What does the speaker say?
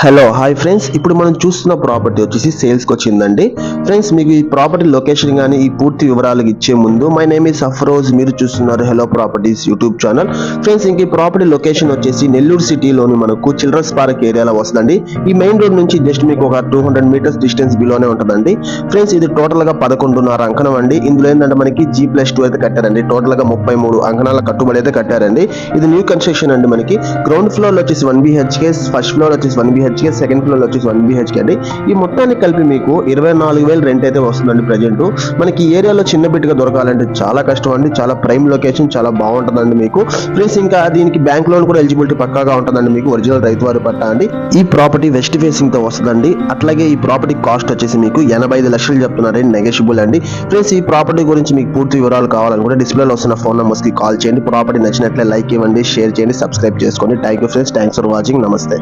Hello hi friends, ఇప్పుడు మనం చూస్తున్న ప్రాపర్టీ వచ్చేసి సేల్స్కి వచ్చిందండి. ఫ్రెండ్స్, మీకు ఈ ప్రాపర్టీ లొకేషన్ కానీ ఈ పూర్తి వివరాలు ఇచ్చే ముందు మై నేమ్ ఈస్ అఫ్రోజ్, మీరు చూస్తున్నారు hello properties YouTube channel. Friends, ఇంక ఈ ప్రాపర్టీ లొకేషన్ వచ్చేసి నెల్లూరు సిటీలోని మనకు చిల్డ్రన్స్ పార్క్ ఏరియాలో వస్తుందండి. ఈ మెయిన్ రోడ్ నుంచి జస్ట్ మీకు ఒక 200 మీటర్స్ డిస్టెన్స్ బిలోనే ఉంటుందండి. ఫ్రెండ్స్, ఇది టోటల్ గా 11.5 అంకణం అండి. ఇందులో ఏంటంటే మనకి G+2 అయితే కట్టారండి. టోటల్ గా 33 అంకణాల కట్టుబడి అయితే కట్టారండి. ఇది న్యూ కన్స్ట్రక్షన్ అండి. మనకి గ్రౌండ్ ఫ్లోర్ లో వచ్చేసి 1 BHK, ఫస్ట్ ఫ్లోర్ వచ్చేసి 1 BHK, సెకండ్ ఫ్లోర్ వచ్చేసి 1 BHK అండి. ఈ మొత్తాన్ని కలిపి మీకు 24,000 రెంట్ అయితే వస్తుందండి. ప్రజెంట్ మనకి ఈ ఏరియాలో చిన్న బిట్గా దొరకాలంటే చాలా కష్టం అండి. చాలా ప్రైమ్ లొకేషన్, చాలా బాగుంటుందండి మీకు. ప్లస్ ఇంకా దీనికి బ్యాంక్ లోన్ కూడా ఎలిజిబిలిటీ పక్కాగా ఉంటుందండి మీకు. ఒరిజినల్ రైతు వారి పట్టా అండి. ఈ ప్రాపర్టీ వెస్ట్ ఫేసింగ్ తో వస్తుందండి. అట్లాగే ఈ ప్రాపర్టీ కాస్ట్ వచ్చేసి మీకు 85 లక్షలు చెప్తున్నారండి, నెగోషియబుల్ అండి. ఫ్రెండ్స్, ఈ ప్రాపర్టీ గురించి మీకు పూర్తి వివరాలు కావాలనుకుంటే డిస్ప్లేలో వస్తున్న ఫోన్ నెంబర్స్ కి కాల్ చేయండి. ప్రాపర్టీ నచ్చినట్లే లైక్ ఇవ్వండి, షేర్ చేయండి, సబ్స్క్రైబ్ చేసుకోండి. Thank you friends, thanks for watching. నమస్తే.